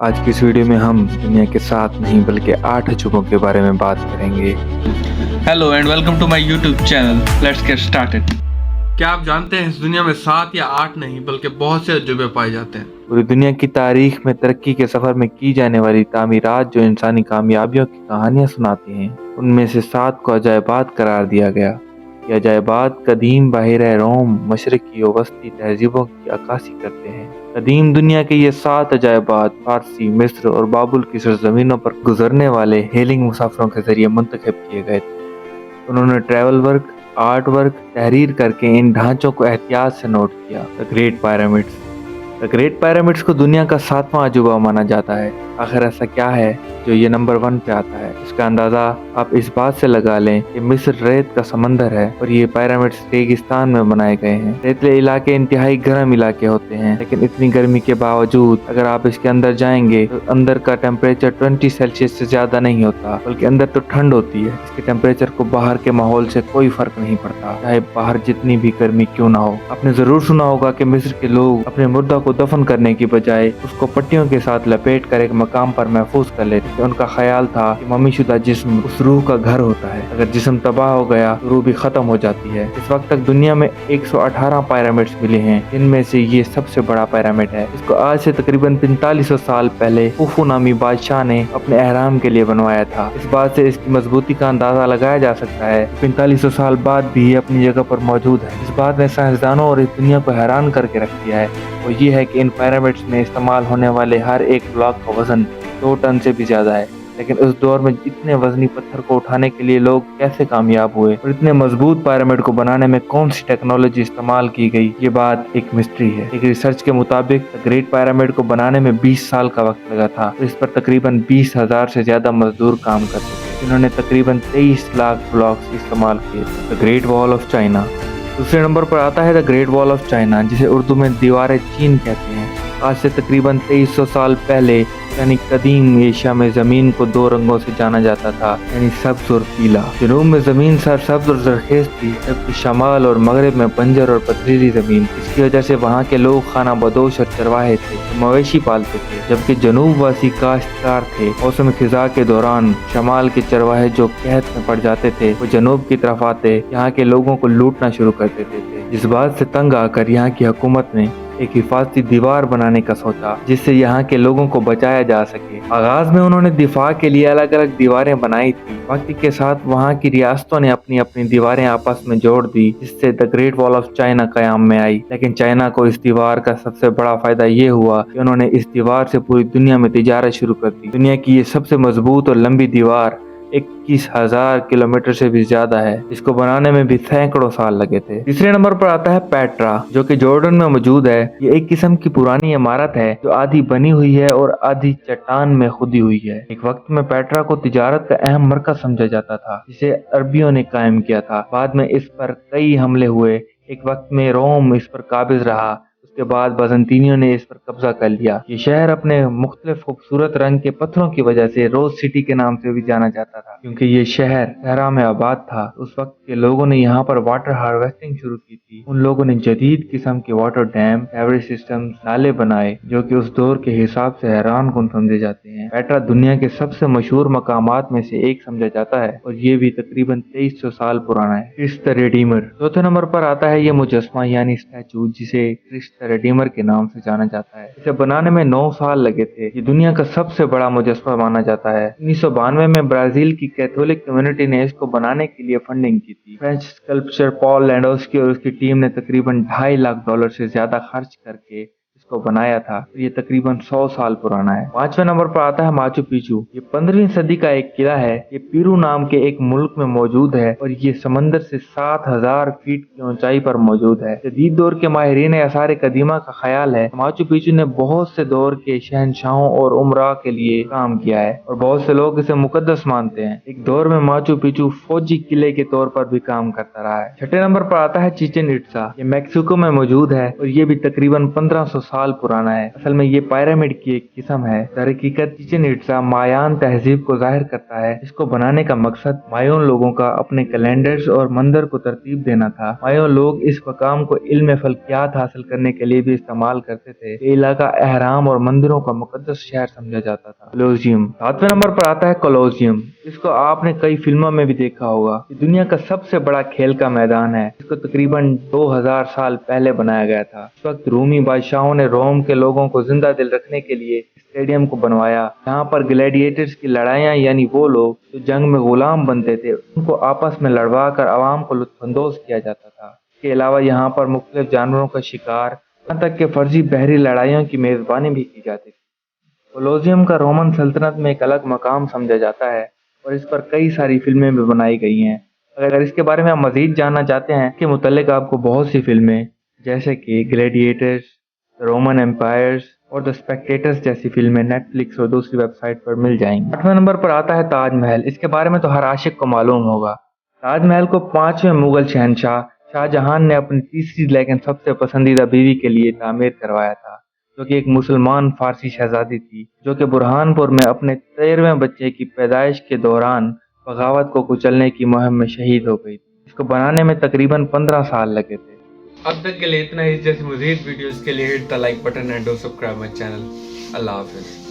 आज की इस वीडियो में हम दुनिया के 7 नहीं बल्कि 8 अजूबों के बारे में बात करेंगे। Hello and welcome to my YouTube channel. Let's get started. क्या आप जानते हैं इस दुनिया में 7 या 8 नहीं बल्कि बहुत से अजूबे पाए जाते हैं। पूरी दुनिया की तारीख में तरक्की के सफर में की जाने वाली तामीरात जो इंसानी कामयाबियों की कहानियां सुनाती हैं, उनमें से 7 को अजायबात करार दिया गया। ये अजायबात कदीम बाहिर रोम, मशरकी और वस्ती तहजीबों की अक्कासी करते हैं। कदीम दुनिया के ये 7 अजायबात फारसी, मिस्र और बाबुल की सरजमीनों पर गुजरने वाले हेलिंग मुसाफिरों के जरिए मुंतखब किए गए थे। उन्होंने ट्रैवल वर्क, आर्ट वर्क तहरीर करके इन ढांचों को एहतियात से नोट किया। द ग्रेट पिरामिड्स को दुनिया का 7वां अजूबा माना जाता है। आखिर ऐसा क्या है जो ये नंबर 1 पे आता है? इसका अंदाज़ा आप इस बात से लगा लें कि मिस्र रेत का समंदर है और ये पिरामिड्स रेगिस्तान में बनाए गए हैं। रेतले इलाके इंतहाई गर्म इलाके होते हैं, लेकिन इतनी गर्मी के बावजूद अगर आप इसके अंदर जाएंगे तो अंदर का टेम्परेचर 20 सेल्सियस से ज्यादा नहीं होता, बल्कि अंदर तो ठंड होती है। इसके टेम्परेचर को बाहर के माहौल से कोई फर्क नहीं पड़ता, चाहे बाहर जितनी भी गर्मी क्यों ना हो। आपने जरूर सुना होगा कि मिस्र के लोग अपने मुर्दा को दफन करने की बजाय उसको पट्टियों के साथ लपेट कर एक मकाम पर महफूज कर लेते। उनका ख्याल था कि मम्मीशुदा जिस्म उस रूह का घर होता है। अगर जिस्म तबाह हो गया तो रूह भी खत्म हो जाती है। इस वक्त तक दुनिया में 118 पिरामिड्स मिले हैं, जिनमें से ये सबसे बड़ा पिरामिड है। इसको आज से तकरीबन 4500 साल पहले खुफू नामी बादशाह ने अपने एहराम के लिए बनवाया था। इस बात से इसकी मजबूती का अंदाजा लगाया जा सकता है। 4500 साल बाद भी ये अपनी जगह पर मौजूद है। इस बात ने साइंसदानों और इस दुनिया को हैरान करके रख दिया है, और ये है कि इन पिरामिड्स में इस्तेमाल होने वाले हर एक ब्लॉक का वजन 2 टन से भी ज्यादा है। लेकिन उस दौर में इतने वजनी पत्थर को उठाने के लिए लोग कैसे कामयाब हुए, और इतने मजबूत पिरामिड को बनाने में कौन सी टेक्नोलॉजी इस्तेमाल की गई, ये बात एक मिस्ट्री है। एक रिसर्च के मुताबिक ग्रेट पिरामिड को बनाने में 20 साल का वक्त लगा था। इस पर तकरीबन 20,000 से ज्यादा मजदूर काम करते थे। इन्होंने तकरीबन 23 लाख ब्लॉक्स इस्तेमाल किए थे। The great wall of China. दूसरे नंबर पर आता है the great wall of China, जिसे उर्दू में दीवार चीन कहते हैं। आज से तकरीबन 2300 साल पहले यानी कदीम एशिया में जमीन को 2 रंगों से जाना जाता था, यानी सब्ज और पीला। जनूब में जमीन सरसब्ज और जरखेज थी, जबकि शमाल और मगरब में बंजर और पथरीली जमीन। इसकी वजह से वहाँ के लोग खाना बदोश और चरवाहे थे, मवेशी पालते थे, जबकि जनूब वासी काश्तकार थे। मौसम खिजा के दौरान शमाल के चरवाहे जो कहत में पड़ जाते थे, वो जनूब की तरफ आते यहाँ के लोगों को लूटना शुरू कर देते थे। इस बात से तंग आकर यहाँ की हुकूमत ने एक हिफाजती दीवार बनाने का सोचा, जिससे यहाँ के लोगों को बचाया जा सके। आगाज में उन्होंने दिफा के लिए अलग अलग दीवारें बनाई थी। वक्त के साथ वहाँ की रियासतों ने अपनी अपनी दीवारें आपस में जोड़ दी, जिससे the great wall of China कयाम में आई। लेकिन चाइना को इस दीवार का सबसे बड़ा फायदा ये हुआ कि उन्होंने इस दीवार से पूरी दुनिया में तिजारत शुरू कर दी। दुनिया की ये सबसे मजबूत और लंबी दीवार 21,000 किलोमीटर से भी ज्यादा है। इसको बनाने में भी सैकड़ों साल लगे थे। तीसरे नंबर पर आता है पेट्रा, जो कि जॉर्डन में मौजूद है। ये एक किस्म की पुरानी इमारत है जो आधी बनी हुई है और आधी चट्टान में खुदी हुई है। एक वक्त में पेट्रा को तिजारत का अहम मरकज समझा जाता था, जिसे अरबियों ने कायम किया था। बाद में इस पर कई हमले हुए। एक वक्त में रोम इस पर काबिज रहा, उसके बाद बाज़ंतीनियों ने इस पर कब्जा कर लिया। ये शहर अपने मुख्तलिफ खूबसूरत रंग के पत्थरों की वजह से रोज सिटी के नाम से भी जाना जाता था, क्योंकि ये शहर सहरा में आबाद था। उस वक्त के लोगों ने यहाँ पर वाटर हार्वेस्टिंग शुरू की थी। उन लोगों ने जदीद किस्म के वाटर डैम, एवरेज सिस्टम, नाले बनाए, जो कि उस दौर के हिसाब से हैरान कुन समझे जाते हैं। पेट्रा दुनिया के सबसे मशहूर मकामात में से एक समझा जाता है, और ये भी तकरीबन 2300 साल पुराना है। Christ the Redeemer. चौथे नंबर पर आता है ये मुजस्मा यानी स्टैचू, जिसे क्रिस्ट रिडीमर के नाम से जाना जाता है। इसे बनाने में 9 साल लगे थे। ये दुनिया का सबसे बड़ा मुजस्मा माना जाता है। 1992 में ब्राजील की कैथोलिक कम्युनिटी ने इसको बनाने के लिए फंडिंग की थी। फ्रेंच स्कल्पचर पॉल लैंडोस्की और उसकी टीम ने तकरीबन $2.5 लाख से ज्यादा खर्च करके इसको बनाया था। ये तकरीबन 100 साल पुराना है। 5वें नंबर पर आता है माचू पिचू। ये 15वीं सदी का एक किला है। ये पेरू नाम के एक मुल्क में मौजूद है, और ये समंदर से 7,000 फीट की ऊंचाई पर मौजूद है। जदीद दौर के माहिरीन आसार कदीमा का ख्याल है माचू पिचू ने बहुत से दौर के शहनशाहों और उमरा के लिए काम किया है, और बहुत से लोग इसे मुकद्दस मानते हैं। एक दौर में माचू पिचू फौजी किले के तौर पर भी काम करता रहा है। 6ठे नंबर पर आता है चिचेन इट्जा। ये मैक्सिको में मौजूद है, और ये भी तकरीबन 1500 साल साल पुराना है। असल में ये पिरामिड की एक किस्म है। दरहकीकत चिचेन इट्जा मायान तहजीब को जाहिर करता है। इसको बनाने का मकसद मायून लोगों का अपने कैलेंडर्स और मंदिर को तरतीब देना था। मायून लोग इस मकाम को इल्म फल्कियात हासिल करने के लिए भी इस्तेमाल करते थे। ये इलाका अहराम और मंदिरों का मुकद्दस शहर समझा जाता था। कोलोसियम 7वें नंबर पर आता है। कोलोसियम, इसको आपने कई फिल्मों में भी देखा होगा। ये दुनिया का सबसे बड़ा खेल का मैदान है। इसको तकरीबन 2000 साल पहले बनाया गया था। इस वक्त रूमी बादशाहों ने रोम के लोगों को जिंदा दिल रखने के लिए स्टेडियम को बनवाया। यहाँ पर ग्लैडिएटर्स की लड़ाइयाँ, यानी वो लोग जो जंग में गुलाम बनते थे, उनको आपस में लड़वा कर आवाम को लुत्फानंदोज किया जाता था। इसके अलावा यहाँ पर मुख्तलिफ जानवरों का शिकार, यहाँ तक कि फर्जी बहरी लड़ाइयों की मेजबानी भी की जाती थी। कोलोसियम का रोमन सल्तनत में एक अलग मकाम समझा जाता है और इस पर कई सारी फिल्में भी बनाई गई हैं। अगर इसके बारे में आप मजीद जानना चाहते हैं, इसके मुतालिक आपको बहुत सी फिल्में जैसे कि ग्लैडिएटर्स, रोमन एम्पायर्स और द स्पेक्टेटर्स जैसी फिल्में नेटफ्लिक्स और दूसरी वेबसाइट पर मिल जाएंगी। 8वें नंबर पर आता है ताजमहल। इसके बारे में तो हर आशिक को मालूम होगा। ताजमहल को 5वें मुगल शहनशाह शाहजहां ने अपनी तीसरी लेकिन सबसे पसंदीदा बीवी के लिए तामीर करवाया था, जो कि एक मुसलमान फारसी शहजादी थी, जो कि बुरहानपुर में अपने 13वें बच्चे की पैदाइश के दौरान बगावत को कुचलने की मुहिम में शहीद हो गई थी। इसको बनाने में तकरीबन 15 साल लगे थे। अब तक के लिए इतना ही। जैसे मजीद वीडियोस के लिए hit the like button and do subscribe my channel. अल्लाह हाफिज़।